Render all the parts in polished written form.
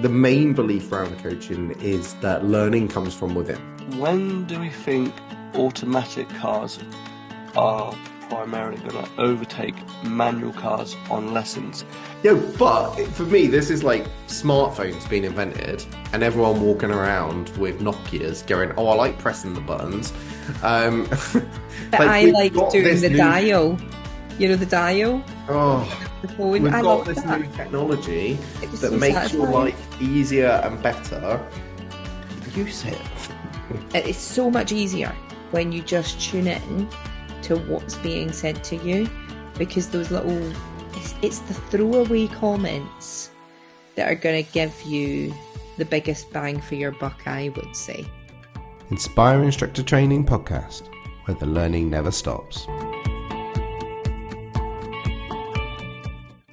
the main belief around coaching is that learning comes from within. When do we think automatic cars are primarily going to overtake manual cars on lessons? But for me, this is like smartphones being invented and everyone walking around with Nokias going, oh, I like pressing the buttons. But I like doing the dial. You know, the dial? Oh, the phone. we've got this new technology that makes your life easier and better. Use it. It's so much easier when you just tune in to what's being said to you, because those little, it's the throwaway comments that are going to give you the biggest bang for your buck, I would say. Inspire Instructor Training Podcast, where the learning never stops.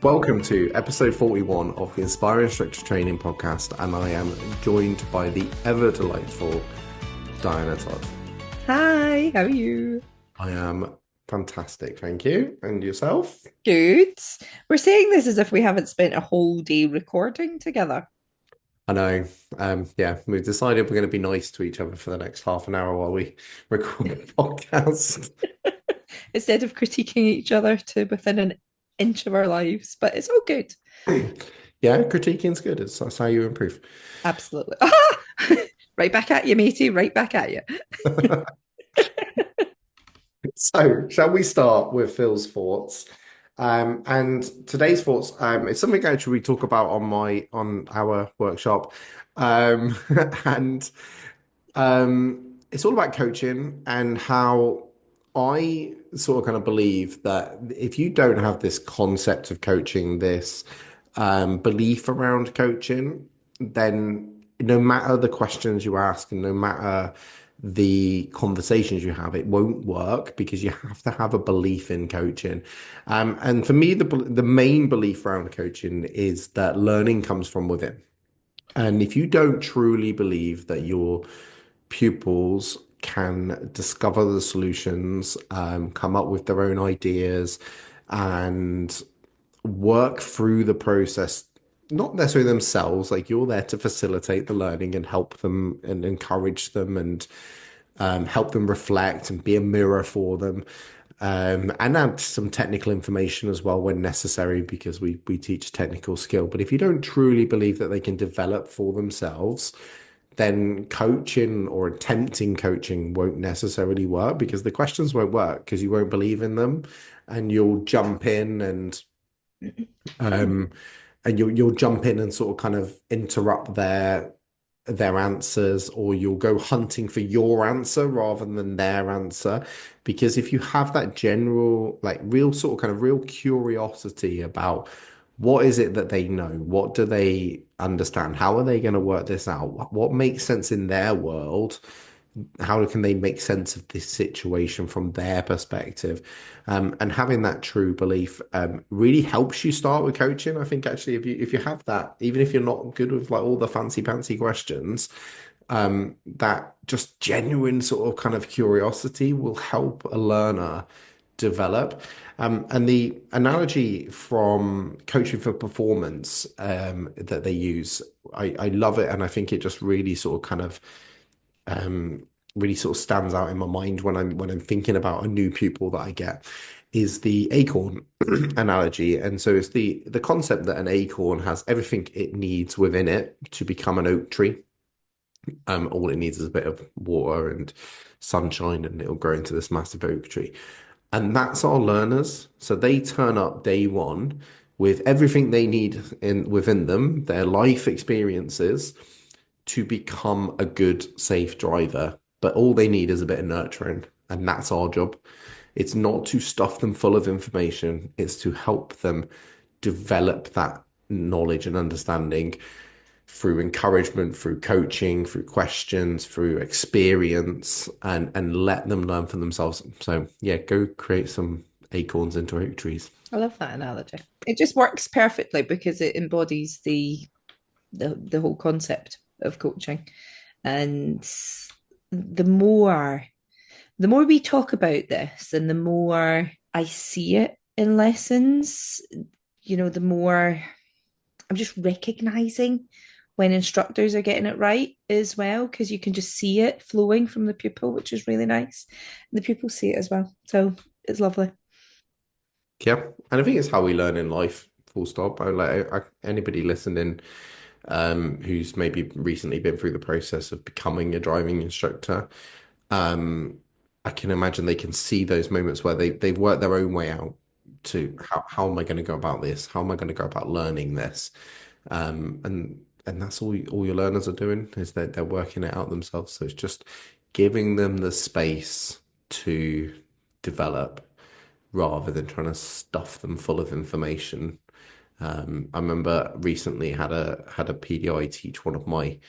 Welcome to episode 41 of the Inspire Instructor Training Podcast, and I am joined by the ever delightful Diana Todd. Hi, how are you? I am fantastic, thank you. And yourself? Good. We're saying this as if we haven't spent a whole day recording together. I know. We've decided we're going to be nice to each other for the next half an hour while we record the podcast. Instead of critiquing each other to within an inch of our lives, but it's all good. Yeah, critiquing's good. That's how you improve. Absolutely. Right back at you, matey. Right back at you. So, shall we start with Phil's thoughts? And today's thoughts, it's something actually we talk about on our workshop, and it's all about coaching and how I sort of kind of believe that if you don't have this concept of coaching, this belief around coaching, then no matter the questions you ask and no matter the conversations you have, it won't work, because you have to have a belief in coaching. And for me, the main belief around coaching is that learning comes from within. And if you don't truly believe that your pupils can discover the solutions, come up with their own ideas, and work through the process, not necessarily themselves, like you're there to facilitate the learning and help them and encourage them and help them reflect and be a mirror for them, and add some technical information as well when necessary, because we teach technical skill. But if you don't truly believe that they can develop for themselves, then coaching or attempting coaching won't necessarily work, because the questions won't work because you won't believe in them, and you'll jump in and you'll jump in and sort of kind of interrupt their answers, or you'll go hunting for your answer rather than their answer. Because if you have that general, like real sort of kind of real curiosity about what is it that they know, what do they understand, how are they going to work this out, what makes sense in their world, how can they make sense of this situation from their perspective, and having that true belief really helps you start with coaching. I think actually if you have that, even if you're not good with like all the fancy questions, that just genuine sort of kind of curiosity will help a learner develop. And the analogy from coaching for performance that they use, I love it, and I think it just really sort of kind of really sort of stands out in my mind when I'm thinking about a new pupil that I get, is the acorn analogy. And so it's the concept that an acorn has everything it needs within it to become an oak tree. All it needs is a bit of water and sunshine, and it'll grow into this massive oak tree. And that's our learners. So they turn up day one with everything they need within them, their life experiences, to become a good, safe driver. But all they need is a bit of nurturing. And that's our job. It's not to stuff them full of information. It's to help them develop that knowledge and understanding through encouragement, through coaching, through questions, through experience, and let them learn for themselves. So yeah, go create some acorns into oak trees. I love that analogy. It just works perfectly because it embodies the whole concept of coaching. And the more we talk about this and the more I see it in lessons, the more I'm just recognizing when instructors are getting it right as well, because you can just see it flowing from the pupil, which is really nice. And the pupils see it as well. So it's lovely. Yeah, and I think it's how we learn in life. Full stop. Anybody listening, who's maybe recently been through the process of becoming a driving instructor, um, I can imagine they can see those moments where they've worked their own way out to how am I going to go about this? How am I going to go about learning this? And that's all your learners are doing is that they're working it out themselves. So it's just giving them the space to develop rather than trying to stuff them full of information. I remember recently had a PDI teach one of my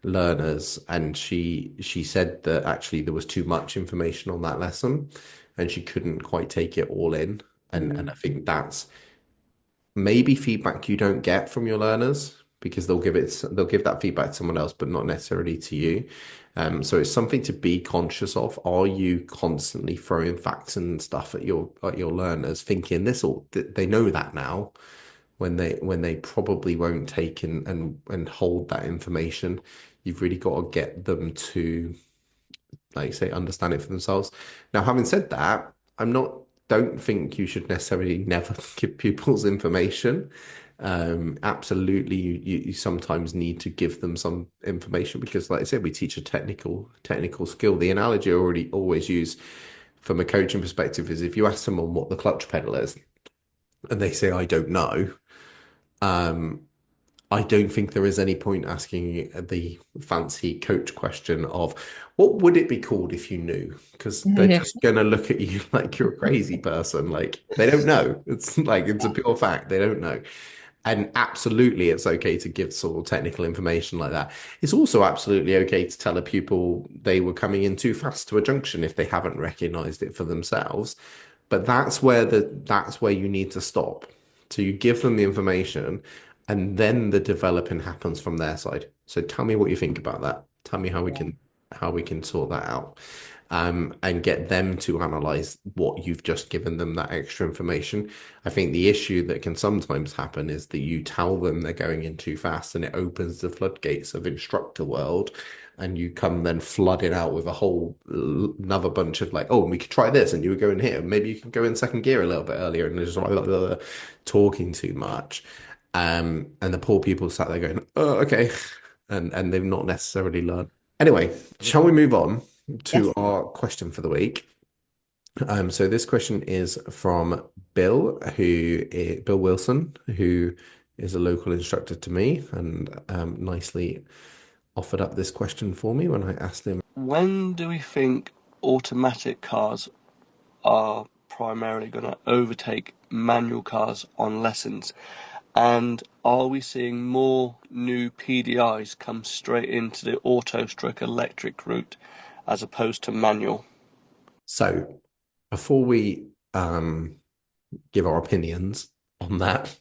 learners, and she said that actually there was too much information on that lesson, and she couldn't quite take it all in. And I think that's maybe feedback you don't get from your learners because they'll give that feedback to someone else, but not necessarily to you. So it's something to be conscious of. Are you constantly throwing facts and stuff at your learners, thinking this or they know that now, when they probably won't take and hold that information? You've really got to get them to, like you say, understand it for themselves. Now, having said that, don't think you should necessarily never give pupils information. Absolutely, you sometimes need to give them some information because, like I said, we teach a technical skill. The analogy I already always use from a coaching perspective is if you ask someone what the clutch pedal is and they say, I don't know, I don't think there is any point asking the fancy coach question of what would it be called if you knew? Because they're Yeah. just gonna look at you like you're a crazy person. Like they don't know. It's like it's a pure fact. They don't know. And absolutely, it's okay to give sort of technical information like that. It's also absolutely okay to tell a pupil they were coming in too fast to a junction if they haven't recognized it for themselves. But that's where you need to stop. So you give them the information and then the developing happens from their side. So tell me what you think about that. Tell me how we can sort that out. And get them to analyze what you've just given them that extra information. I think the issue that can sometimes happen is that you tell them they're going in too fast and it opens the floodgates of instructor world. And you come then flooding out with a whole another bunch of like, oh, we could try this, and you would go in here. Maybe you can go in second gear a little bit earlier, and there's like talking too much. And the poor people sat there going, oh, okay, and they've not necessarily learned. Anyway, shall we move on to Yes. our question for the week? So this question is from Bill Wilson, who is a local instructor to me, and nicely offered up this question for me when I asked him. When do we think automatic cars are primarily going to overtake manual cars on lessons? And are we seeing more new PDIs come straight into the auto/electric route as opposed to manual? So before we give our opinions on that,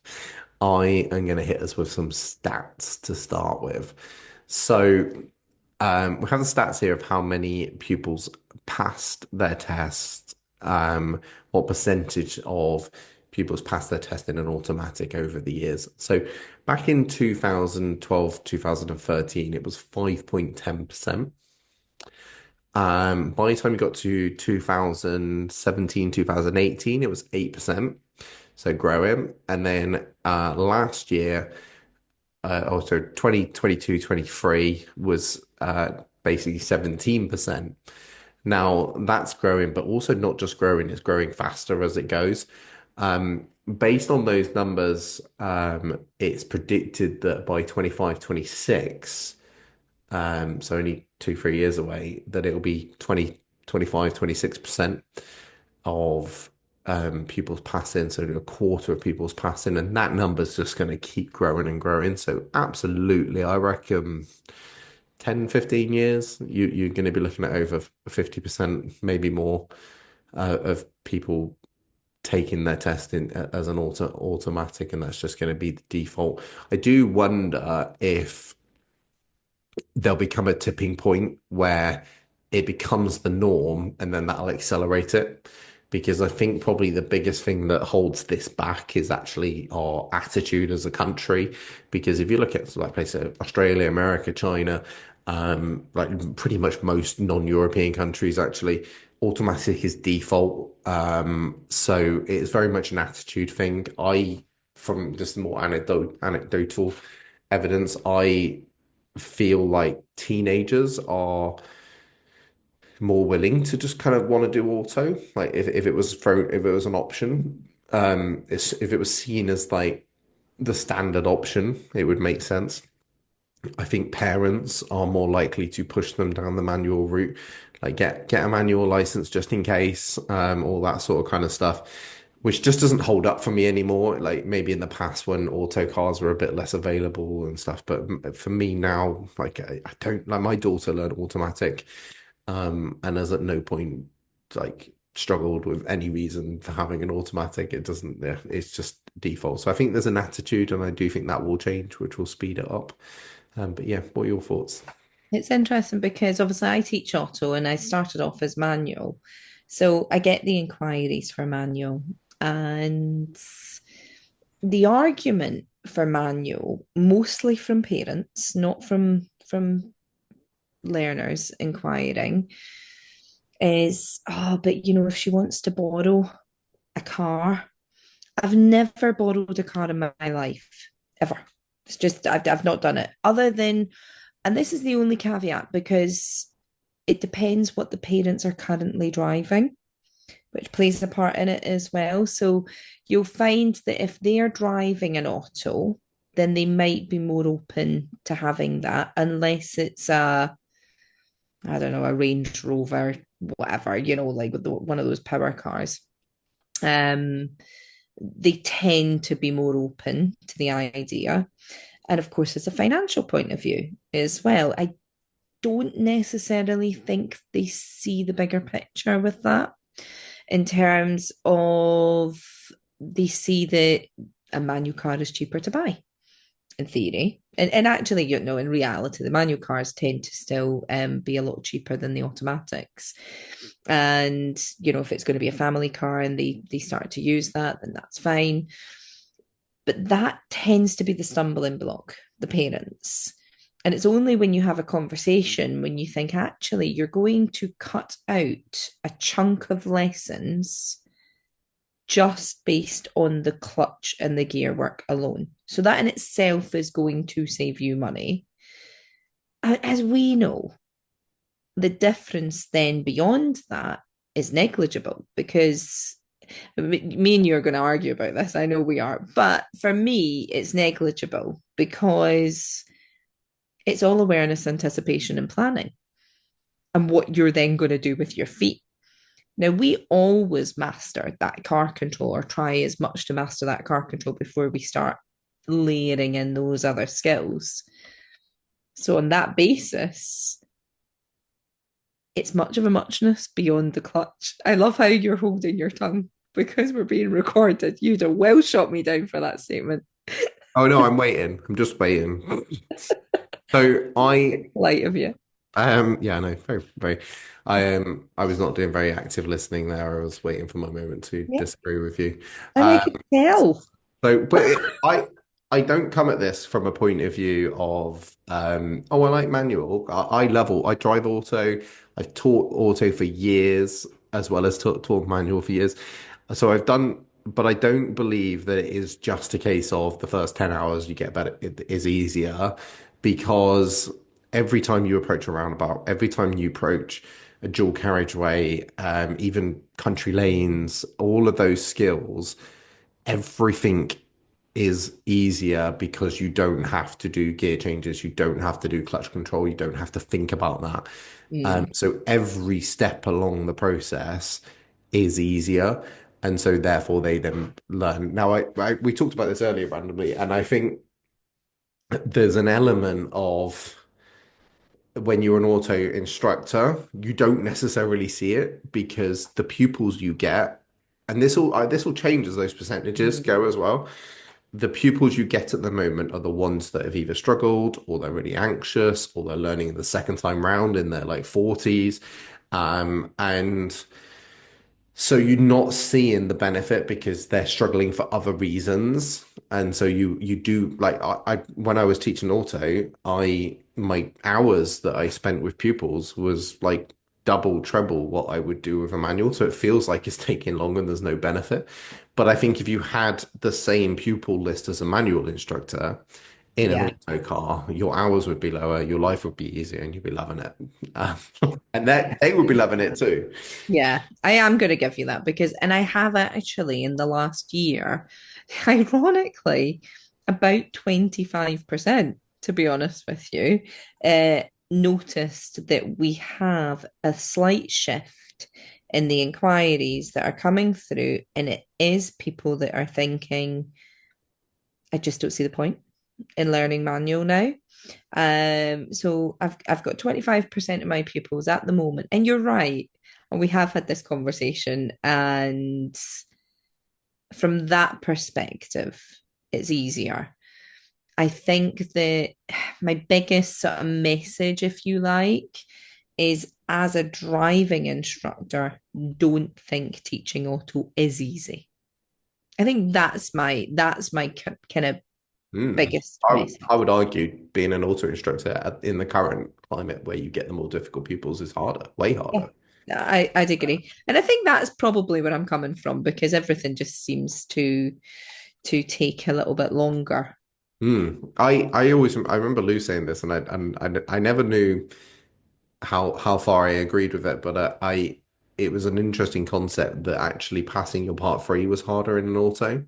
I am going to hit us with some stats to start with. So we have the stats here of how many pupils passed their test, what percentage of pupils passed their test in an automatic over the years. So back in 2012, 2013, it was 5.10%. By the time you got to 2017, 2018, it was 8%. So growing. And then last year, also 2022, 23 was basically 17%. Now that's growing, but also not just growing, it's growing faster as it goes. Based on those numbers, it's predicted that by 25, 26, so only 2, 3 years away, that it'll be 20, 25, 26% of pupils passing, so a quarter of pupils passing, and that number's just going to keep growing and growing. So absolutely, I reckon 10, 15 years, you're going to be looking at over 50%, maybe more, of people taking their test in as an automatic, and that's just going to be the default. I do wonder if there'll become a tipping point where it becomes the norm and then that'll accelerate it because I think probably the biggest thing that holds this back is actually our attitude as a country. Because if you look at like places, Australia, America, China, like pretty much most non-European countries actually, automatic is default. So it's very much an attitude thing. From just more anecdotal evidence, I feel like teenagers are more willing to just kind of want to do auto. Like if it was if it was an option, if it was seen as like the standard option, it would make sense. I think parents are more likely to push them down the manual route, like get a manual license just in case, all that sort of kind of stuff, which just doesn't hold up for me anymore. Like maybe in the past when auto cars were a bit less available and stuff, but for me now, like I don't like my daughter learned automatic, and has at no point like struggled with any reason for having an automatic. It doesn't, yeah, it's just default. So I think there's an attitude, and I do think that will change, which will speed it up. But yeah, what are your thoughts? It's interesting because obviously I teach auto and I started off as manual. So I get the inquiries for manual. And the argument for manual, mostly from parents, not from learners inquiring, is but if she wants to borrow a car, I've never borrowed a car in my life, ever. It's just I've not done it. Other than, and this is the only caveat because it depends what the parents are currently driving, which plays a part in it as well. So you'll find that if they're driving an auto, then they might be more open to having that, unless it's I don't know, a Range Rover, whatever, like with one of those power cars. Um, they tend to be more open to the idea. And of course, there's a financial point of view as well. I don't necessarily think they see the bigger picture with that in terms of they see that a manual car is cheaper to buy in theory. And actually, in reality, the manual cars tend to still be a lot cheaper than the automatics. And, if it's going to be a family car and they start to use that, then that's fine. But that tends to be the stumbling block, the parents. And it's only when you have a conversation when you think, actually, you're going to cut out a chunk of lessons just based on the clutch and the gear work alone. So that in itself is going to save you money. As we know, the difference then beyond that is negligible because me and you are going to argue about this. I know we are. But for me, it's negligible because it's all awareness, anticipation, and planning, and what you're then going to do with your feet. Now, we always master that car control or try as much to master that car control before we start layering in those other skills. So, on that basis, it's much of a muchness beyond the clutch. I love how you're holding your tongue because we're being recorded. You'd have well shot me down for that statement. Oh no, I'm waiting. I'm just waiting. So Light of you. yeah, no, very, very. I was not doing very active listening there. I was waiting for my moment to Yeah. disagree with you. And I could tell. I don't come at this from a point of view of oh, I like manual. I drive auto. I've taught auto for years as well as taught manual for years. So I've done, but I don't believe that it is just a case of the first 10 hours you get better, it is easier because every time you approach a roundabout, every time you approach a dual carriageway, even country lanes, all of those skills, everything is easier because you don't have to do gear changes, you don't have to do clutch control, you don't have to think about that. So every step along the process is easier. And so therefore they then learn. Now we talked about this earlier randomly, and I think there's an element of when you're an auto instructor, you don't necessarily see it because the pupils you get, and this will change as those percentages go as well. The pupils you get at the moment are the ones that have either struggled or they're really anxious or they're learning the second time round in their like 40s. And So you're not seeing the benefit because they're struggling for other reasons. And so you do like I when I was teaching auto, I my hours that I spent with pupils was like double, treble what I would do with a manual. So it feels like it's taking longer and there's no benefit. But I think if you had the same pupil list as a manual instructor in an Yeah. auto car, your hours would be lower, your life would be easier, and you'd be loving it. Um, and that they would be loving it too. Yeah, I am going to give you that because, and I have actually in the last year, ironically, about 25%, to be honest with you, noticed that we have a slight shift in the inquiries that are coming through, and it is people that are thinking, I just don't see the point in learning manual now. So I've got 25% of my pupils at the moment, and you're right. And we have had this conversation, and from that perspective, it's easier. I think that my biggest sort of message, if you like, is as a driving instructor, don't think teaching auto is easy. I think that's my kind of Mm. biggest message. I would argue being an auto instructor in the current climate where you get the more difficult pupils is harder, way Yeah, harder. I'd agree. And I think that's probably where I'm coming from because everything just seems to take a little bit longer. I remember Lou saying this, and I never knew how far I agreed with it, but I it was an interesting concept that actually passing your part three was harder in an auto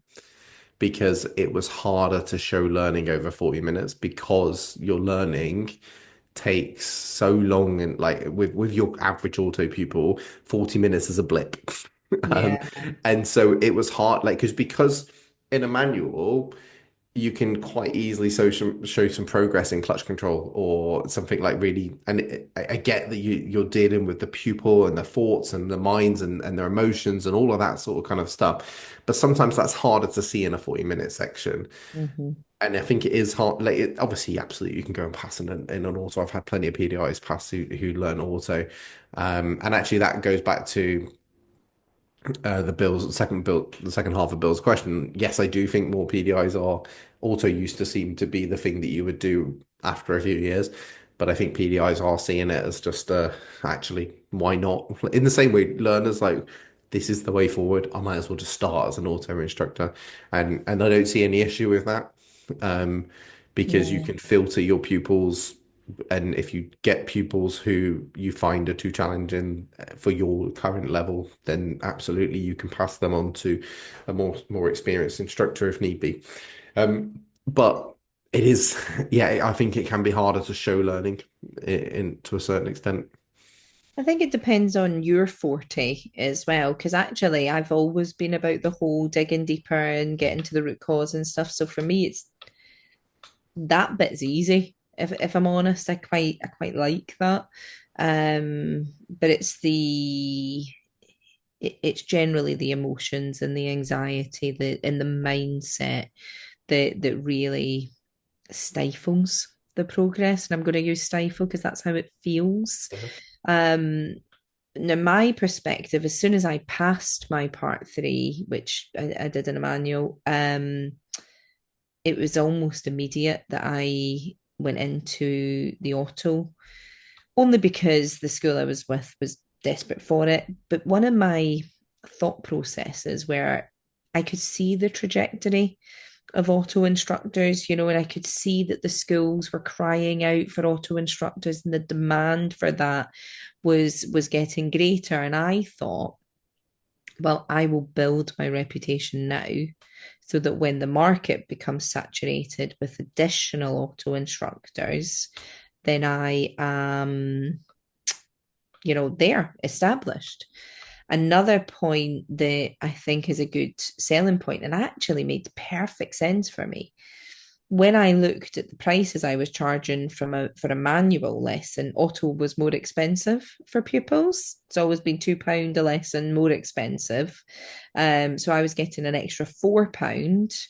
because it was harder to show learning over 40 minutes because your learning takes so long and like with your average auto pupil 40 minutes is a blip. um, Yeah. and so it was hard like because in a manual you can quite easily show some progress in clutch control or something like really and I get that you're dealing with the pupil and the thoughts and the minds and their emotions and all of that sort of kind of stuff, but sometimes that's harder to see in a 40-minute section. Hmm. And I think it is hard. Like, obviously, absolutely, you can go and pass in an auto. I've had plenty of PDIs pass who learn auto, and actually that goes back to the second half of Bill's question. Yes, I do think more PDIs are auto used to seem to be the thing that you would do after a few years, but I think PDIs are seeing it as just actually why not? In the same way, learners like this is the way forward. I might as well just start as an auto instructor, and I don't see any issue with that, um, because you Yeah. can filter your pupils and if you get pupils who you find are too challenging for your current level, then absolutely you can pass them on to a more experienced instructor if need be. But it is, yeah, I think it can be harder to show learning in to a certain extent. I think it depends on your forte as well, because actually I've always been about the whole digging deeper and getting to the root cause and stuff. So for me, it's that bit's easy. If I'm honest, I quite like that. But it's generally the emotions and the anxiety that and the mindset that really stifles the progress. And I'm going to use stifle because that's how it feels. Mhm. Um, Now, my perspective, as soon as I passed my part three, which I did in a manual, it was almost immediate that I went into the auto, only because the school I was with was desperate for it. But one of my thought processes where I could see the trajectory of auto instructors, and I could see that the schools were crying out for auto instructors and the demand for that was getting greater. And I thought, well, I will build my reputation now so that when the market becomes saturated with additional auto instructors, then I am, there established. Another point that I think is a good selling point and actually made perfect sense for me. When I looked at the prices I was charging for a manual lesson, auto was more expensive for pupils. It's always been £2 a lesson more expensive. So I was getting an extra £4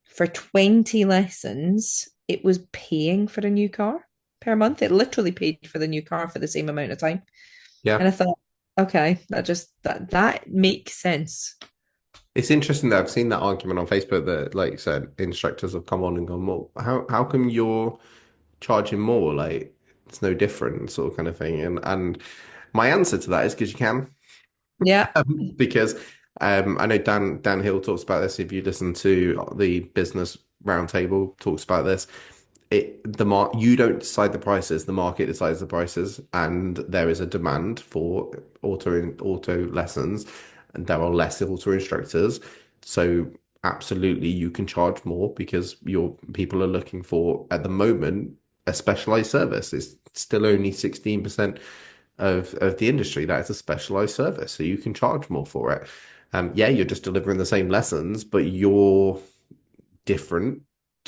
for 20 lessons. It was paying for a new car per month. It literally paid for the new car for the same amount of time. Yeah. And I thought, Okay, that makes sense. It's interesting that I've seen that argument on Facebook that, like you said, instructors have come on and gone, well, how come you're charging more? Like it's no different, sort of kind of thing. And my answer to that is because you can. Yeah. Because I know Dan Hill talks about this. If you listen to the Business Roundtable, talks about this. You don't decide the prices, the market decides the prices, and there is a demand for auto lessons, and there are less auto instructors. So absolutely you can charge more because your people are looking for, at the moment, a specialized service. It's still only 16% of the industry that is a specialized service. So you can charge more for it. Yeah, you're just delivering the same lessons, but you're different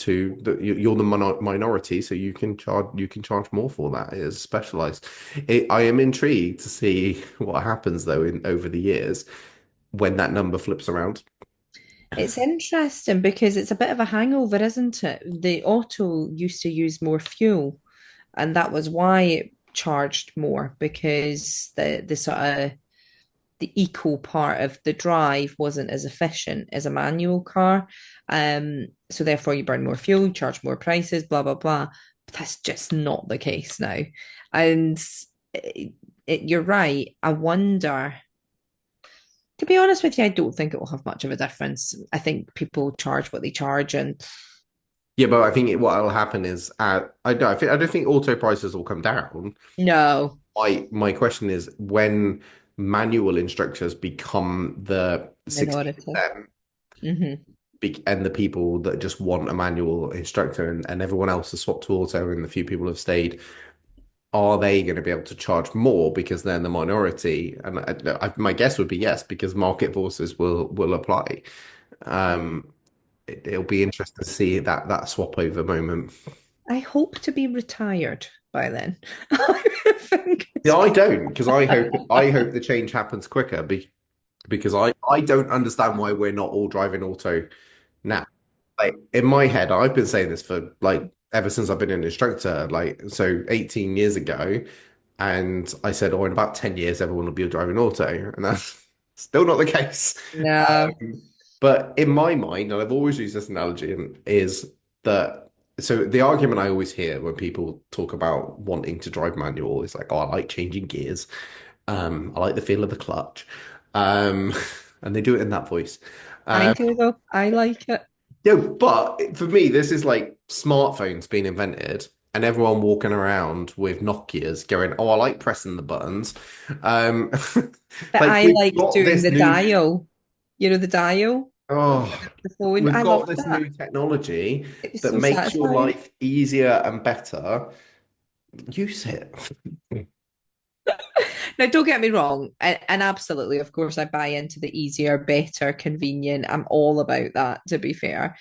you're the minority, so you can charge more for that. It is specialized. I am intrigued to see what happens though in over the years when that number flips around. It's interesting because it's a bit of a hangover, isn't it? The auto used to use more fuel, and that was why it charged more because the sort of the eco part of the drive wasn't as efficient as a manual car. So therefore you burn more fuel, charge more prices, blah blah blah. But that's just not the case now. And you're right. I wonder. To be honest with you, I don't think it will have much of a difference. I think people charge what they charge, and Yeah, but I think what will happen is I don't think auto prices will come down. no My question is when manual instructors become the minority. 60% Hmm. and the people that just want a manual instructor and everyone else has swapped to auto and the few people have stayed, are they going to be able to charge more because they're in the minority? And my guess would be yes, because market forces will apply. Um, it'll be interesting to see that swap over moment. I hope to be retired by then. Fingers Yeah, I crossed. don't because I hope the change happens quicker because I don't understand why we're not all driving auto now. Like in my head, I've been saying this for like ever since I've been an instructor, like so 18 years ago. And I said, oh, in about 10 years, everyone will be driving auto. And that's still not the case. No, But in my mind, and I've always used this analogy, is that so the argument I always hear when people talk about wanting to drive manual is like, oh, I like changing gears. I like the feel of the clutch. Um, and they do it in that voice. I Um, do though. I like it. yeah, but for me, this is like smartphones being invented and everyone walking around with Nokias going, oh, I like pressing the buttons. Um, But like I we've like got doing this the new, dial. You know, the dial oh, instead of the phone. we've I got love this that. new technology It was that so makes your satisfying. life easier and better. Use it. Now, don't get me wrong, and absolutely, of course, I buy into the easier, better, convenient. I'm all about that, to be fair.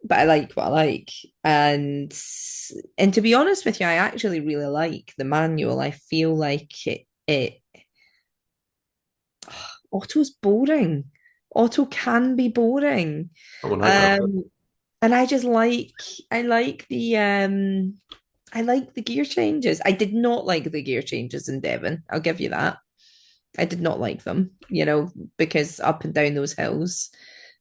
But I like what I like, and to be honest with you, I actually really like the manual. I feel like it auto's boring. Auto can be boring. Oh, when I drove it. Um, and I like I like the gear changes. I did not like the gear changes in Devon. I'll give you that. I did not like them, because up and down those hills,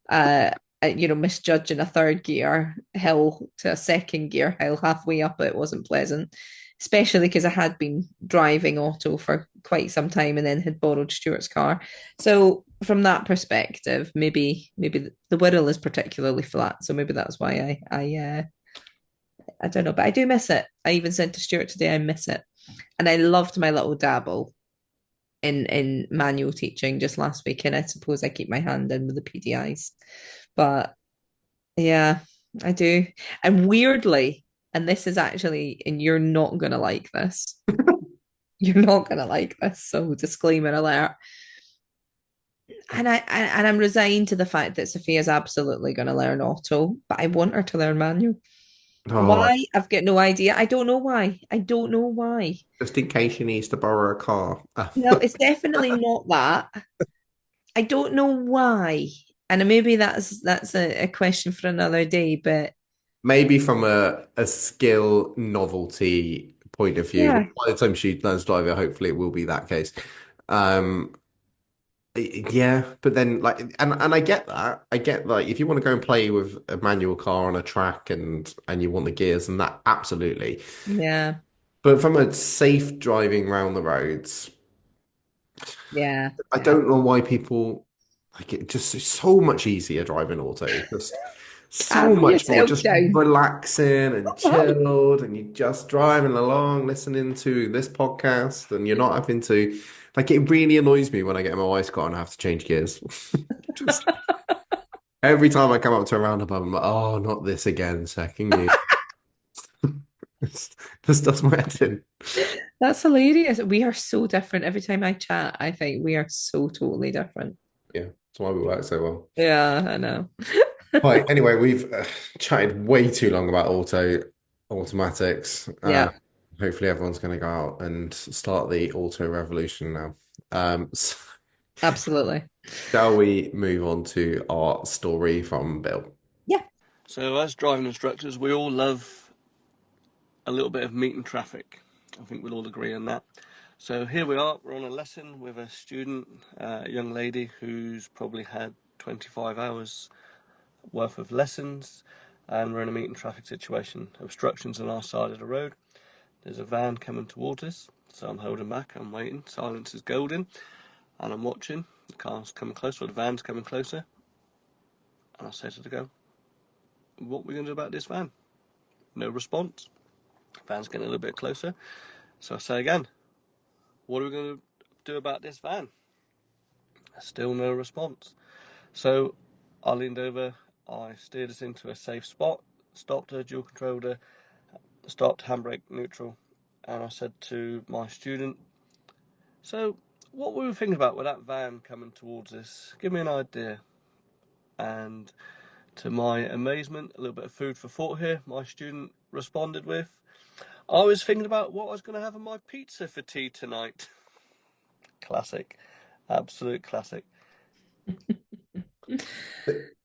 uh, misjudging a third gear hill to a second gear hill halfway up it wasn't pleasant, especially because I had been driving auto for quite some time and then had borrowed Stuart's car. So from that perspective, maybe the Wirral is particularly flat, so maybe that's why I don't know, but I do miss it. I even said to Stuart today I miss it, and I loved my little dabble in manual teaching just last week, and I suppose I keep my hand in with the PDIs. But yeah, I do. And weirdly, and this is actually, and you're not gonna like this. You're not gonna like this. So disclaimer alert. And I'm resigned to the fact that Sophia's absolutely gonna learn auto, but I want her to learn manual. Oh, Why? I've got no idea. I don't know why. I don't know why. just in case she needs to borrow a car. No, it's definitely not that. I don't know why. And maybe that's a question for another day, but Maybe from a skill novelty point of view. yeah. By the time she learns driver, hopefully it will be that case. Um, yeah, but then like, and I get that. I get like if you want to go and play with a manual car on a track and you want the gears and that, absolutely. Yeah, But from a safe driving around the roads, yeah, I yeah. don't know why people like it. Just it's so much easier driving auto. Just so Calm much more, yourself just down. relaxing and chilled, and you're just driving along, listening to this podcast, and you're not having to. Like it really annoys me when I get in my wife's car and I have to change gears. Just every time I come up to a roundabout, I'm like, oh, not this again, second gear. This does my head in. That's hilarious. We are so different. Every time I chat, I think we are so totally different. Yeah, that's why we work so well. Yeah, I know. Right. Anyway, we've chatted way too long about automatics. Yeah, Hopefully, everyone's going to go out and start the auto revolution now. So absolutely. shall we move on to our story from Bill? Yeah, So, as driving instructors, we all love a little bit of meeting traffic. I think we'll all agree on that. So, here we are, we're on a lesson with a student, a young lady who's probably had 25 hours worth of lessons, and we're in a meeting traffic situation. Obstructions on our side of the road. There's a van coming towards us, so I'm holding back, I'm waiting. Silence is golden, and I'm watching. The car's coming closer, or the van's coming closer, and I say to the girl, what are we going to do about this van? No response. Van's getting a little bit closer. So I say again, what are we going to do about this van? Still no response. So I leaned over, I steered us into a safe spot, stopped her, dual controlled her, stopped, handbrake neutral, and I said to my student, so what were we thinking about with that van coming towards us? Give me an idea. And to my amazement, a little bit of food for thought here, my student responded with, I was thinking about what I was going to have on my pizza for tea tonight. Classic. Absolute classic.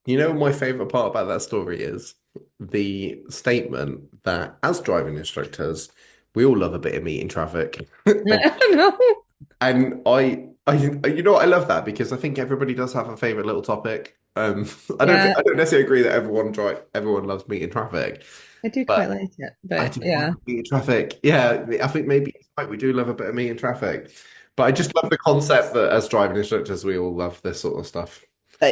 You know, my favorite part about that story is the statement that as driving instructors, we all love a bit of meat in traffic. I know. And you know what? I love that because I think everybody does have a favorite little topic. Yeah, I don't necessarily agree that everyone loves meat in traffic, I do quite but like it. I But do love yeah, meat in traffic. Yeah, I think maybe it's right. We do love a bit of meat in traffic, but I just love the concept that as driving instructors, we all love this sort of stuff.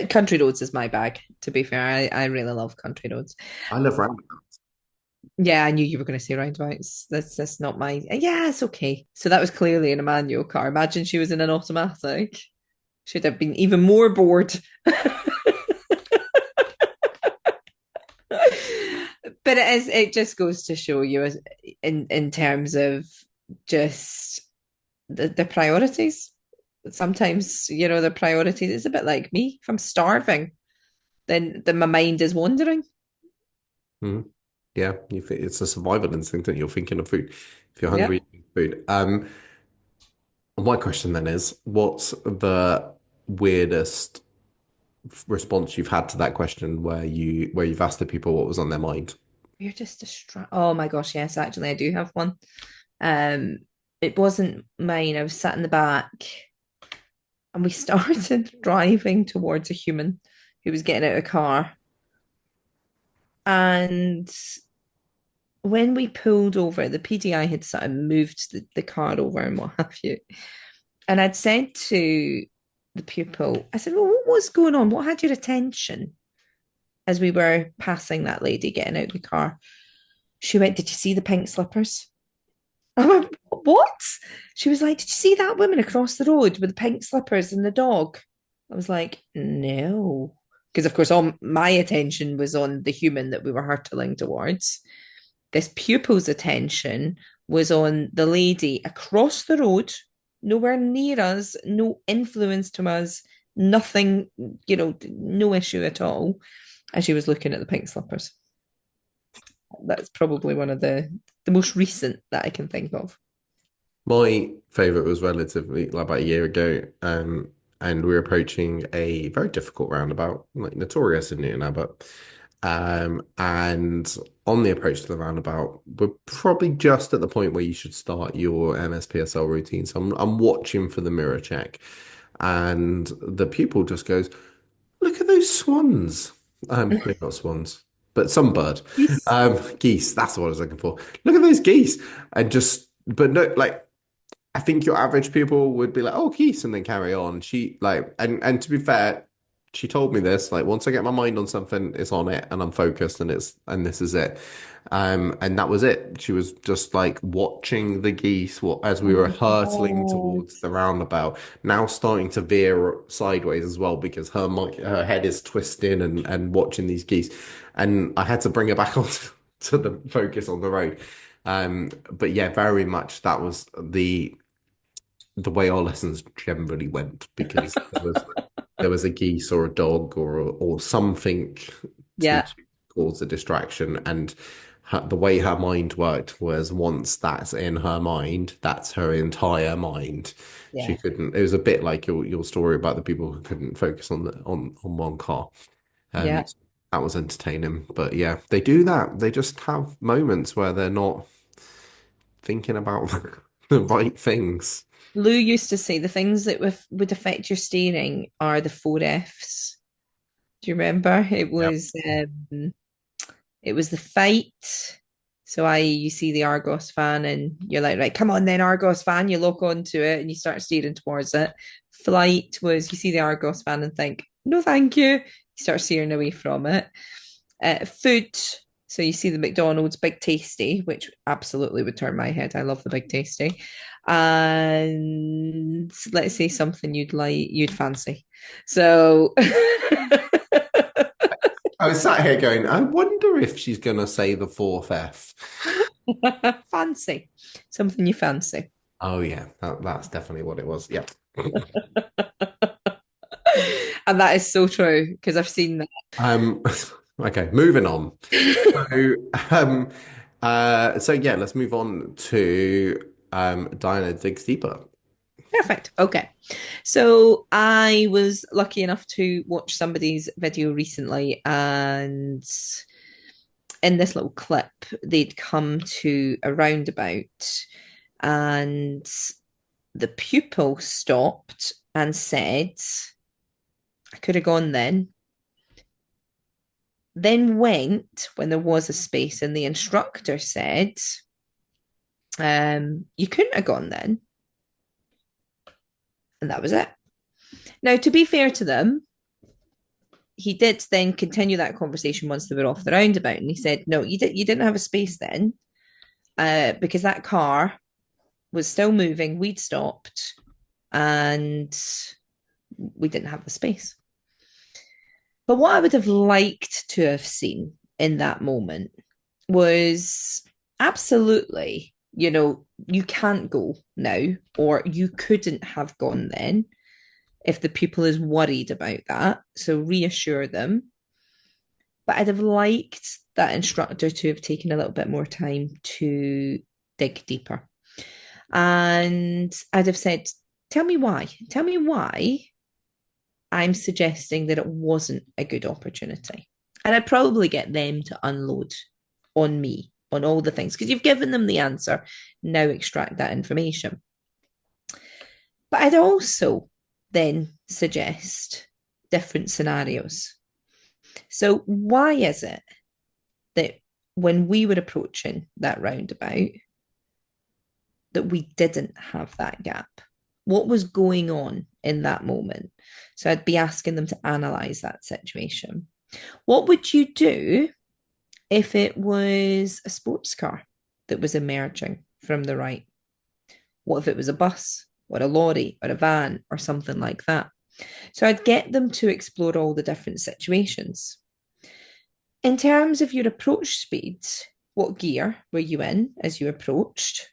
country roads is my bag, to be fair. I really love country roads. I love roundabouts. Yeah, I knew you were going to say roundabouts. That's not my. Yeah, it's okay. So that was clearly in a manual car. Imagine she was in an automatic. Should have been even more bored. But it is. It just goes to show you, in terms of just the priorities. Sometimes the priorities. It's a bit like me. If I'm starving, then my mind is wandering. Mhm. Yeah, it's a survival instinct that you're thinking of food. If you're Yeah. hungry, you think food. My question then is, what's the weirdest response you've had to that question where you've asked the people what was on their mind? You're just distracted. Oh my gosh, yes, actually, I do have one. Um, it wasn't mine. I was sat in the back, and we started driving towards a human who was getting out of a car. And when we pulled over, the PDI had sort of moved the car over and what have you. And I'd said to the pupil, I said, "Well, what was going on? What had your attention as we were passing that lady getting out of the car?" She went, "Did you see the pink slippers?" I went, "What?" She was like, "Did you see that woman across the road with the pink slippers and the dog?" I was like, "No." Because, of course, all my attention was on the human that we were hurtling towards. This pupil's attention was on the lady across the road, nowhere near us, no influence to us, nothing, no issue at all. And she was looking at the pink slippers. That's probably one of the most recent that I can think of. My favorite was relatively like about a year ago, and we were approaching a very difficult roundabout, like notorious in Newton Abbot. And on the approach to the roundabout, we're probably just at the point where you should start your MSPSL routine. So I'm watching for the mirror check, and the pupil just goes, "Look at those swans." Maybe not swans, but some bird. Geese. Geese. That's what I was looking for. Look at those geese, and just, but no, like I think your average pupil would be like, "Oh, geese," and then carry on. She like, and to be fair, she told me this. Like, once I get my mind on something, it's on it, and I'm focused, and this is it. And that was it. She was just like watching the geese as Oh we were my hurtling God. towards the roundabout. Now starting to veer sideways as well because her head is twisting and watching these geese, and I had to bring her back on to the focus on the road. But yeah, very much that was the way our lessons generally went because there was a geese or a dog or something to Yeah, cause a distraction, and the way her mind worked was once that's in her mind, that's her entire mind. She yeah, couldn't. It was a bit like your story about the people who couldn't focus on one car. yeah. So that was entertaining, but yeah, they do that. They just have moments where they're not thinking about the right things. Lou used to say the things that would affect your steering are the four F's. Do you remember? Yep. It was the fight. So you see the Argos fan and you're like, right, come on then, Argos fan, you lock onto it and you start steering towards it. Flight was you see the Argos fan and think, no, thank you. You start steering away from it. Food. So you see the McDonald's Big Tasty, which absolutely would turn my head. I love the Big Tasty. And let's say something you'd fancy. So I was sat here going, I wonder if she's going to say the fourth F. fancy. Something you fancy. Oh, yeah, that's definitely what it was. Yeah. And that is so true because I've seen that. Um, okay, moving on. So, so yeah, let's move on to Diana Digs Deeper. Perfect. Okay. So I was lucky enough to watch somebody's video recently, and in this little clip, they'd come to a roundabout, and the pupil stopped and said, I could have gone then went when there was a space, and the instructor said, you couldn't have gone then. And that was it. Now, to be fair to them, he did then continue that conversation once they were off the roundabout, and he said, "No, you didn't have a space then, because that car was still moving. We'd stopped, and we didn't have the space." But what I would have liked to have seen in that moment was absolutely, you can't go now, or you couldn't have gone then if the pupil is worried about that. So reassure them. But I'd have liked that instructor to have taken a little bit more time to dig deeper. And I'd have said, tell me why. Tell me why I'm suggesting that it wasn't a good opportunity. And I'd probably get them to unload on me on all the things because you've given them the answer. Now extract that information. But I'd also then suggest different scenarios. So, why is it that when we were approaching that roundabout, that we didn't have that gap? What was going on in that moment? So, I'd be asking them to analyze that situation. What would you do if it was a sports car that was emerging from the right? What if it was a bus or a lorry or a van or something like that? So I'd get them to explore all the different situations. In terms of your approach speed, what gear were you in as you approached?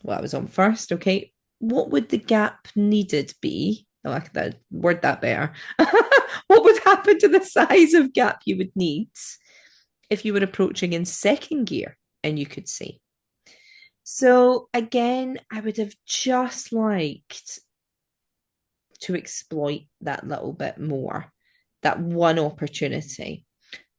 Well, I was on first, okay. What would the gap needed be? Oh, I could word that better. What would happen to the size of gap you would need if you were approaching in second gear and you could see? So again, I would have just liked to exploit that little bit more, that one opportunity.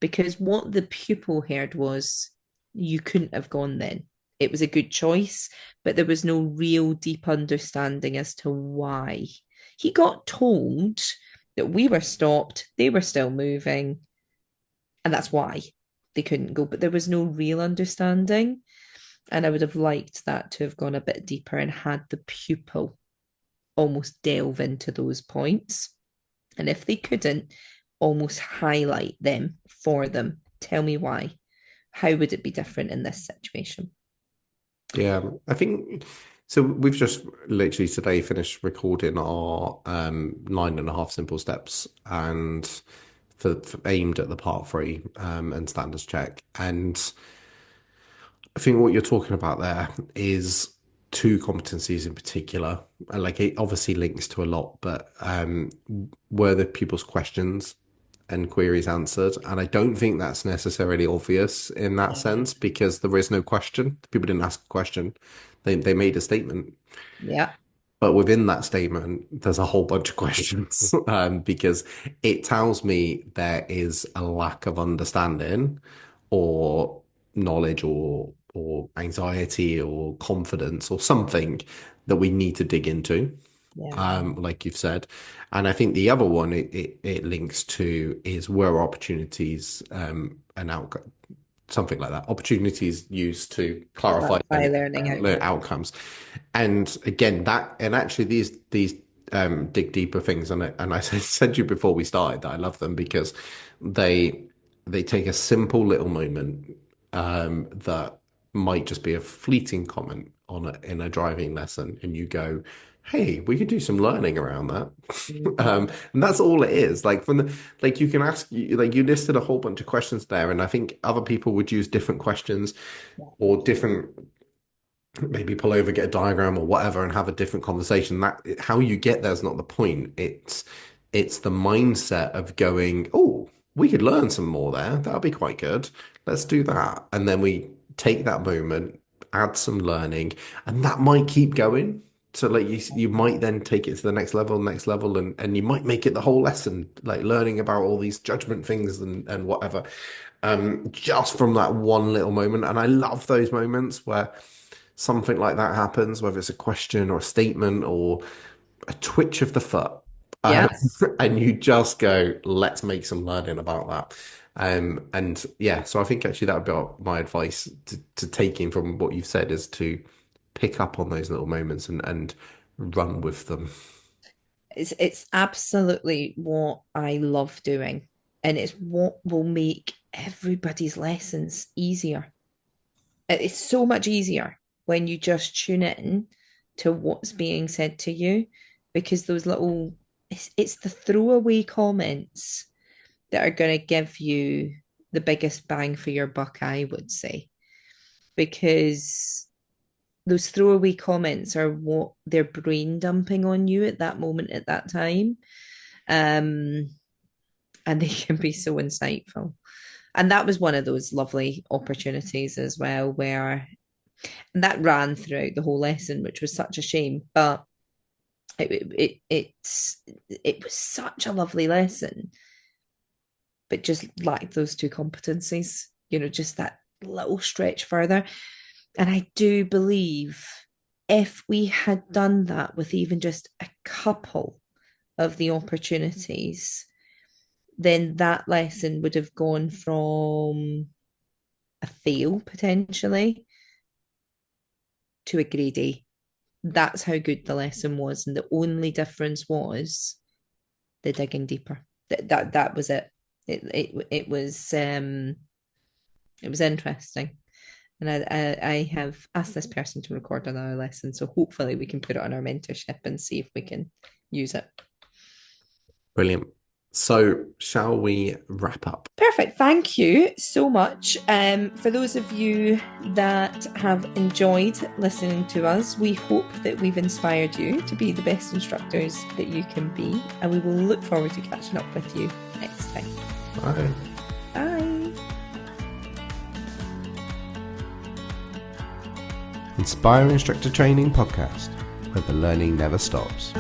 because what the pupil heard was, you couldn't have gone then. It was a good choice, but there was no real deep understanding as to why. He got told that we were stopped, they were still moving, and that's why they couldn't go, but there was no real understanding. And I would have liked that to have gone a bit deeper and had the pupil almost delve into those points. And if they couldn't, almost highlight them for them. Tell me why. How would it be different in this situation? Yeah, I think so. We've just literally today finished recording our 9.5 simple steps and for aimed at the part 3 and standards check. And I think what you're talking about there is 2 competencies in particular. And like it obviously links to a lot, but were the pupils' questions and queries answered? And I don't think that's necessarily obvious in that sense, because there is no question. People didn't ask a question. They made a statement. Yeah. But within that statement, there's a whole bunch of questions because it tells me there is a lack of understanding or knowledge or anxiety or confidence or something that we need to dig into, like you've said. And I think the other one it links to is where opportunities and outcome, something like that. Opportunities used to clarify learning outcomes. And again, that and actually these dig deeper things, and I said to you before we started that I love them because they take a simple little moment that might just be a fleeting comment in a driving lesson, and you go, hey, we could do some learning around that. And that's all it is. Like you can ask, like you listed a whole bunch of questions there, and I think other people would use different questions or different, maybe pull over, get a diagram or whatever, and have a different conversation. That how you get there is not the point. It's the mindset of going, oh, we could learn some more there. That'll be quite good. Let's do that. And then we take that moment, add some learning, and that might keep going. So like you might then take it to the next level, and you might make it the whole lesson, like learning about all these judgment things and whatever, just from that one little moment. And I love those moments where something like that happens, whether it's a question or a statement or a twitch of the foot. Yes. And you just go, let's make some learning about that. And yeah, so I think actually that would be my advice to taking from what you've said is to pick up on those little moments and run with them. It's absolutely what I love doing, and it's what will make everybody's lessons easier. It's so much easier when you just tune in to what's being said to you, because those little it's the throwaway comments that are going to give you the biggest bang for your buck, I would say, because those throwaway comments are what they're brain dumping on you at that moment, at that time. And they can be so insightful. And that was one of those lovely opportunities as well, and that ran throughout the whole lesson, which was such a shame. But it was such a lovely lesson, but just lacked those 2 competencies, just that little stretch further. And I do believe if we had done that with even just a couple of the opportunities, then that lesson would have gone from a fail potentially to a grade A. That's how good the lesson was. And the only difference was the digging deeper. That was it. It was interesting. And I have asked this person to record another lesson, so hopefully we can put it on our mentorship and see if we can use it. Brilliant. So shall we wrap up? Perfect. Thank you so much. For those of you that have enjoyed listening to us, we hope that we've inspired you to be the best instructors that you can be, and we will look forward to catching up with you next time. Bye. Bye. Inspire Instructor Training Podcast, where the learning never stops.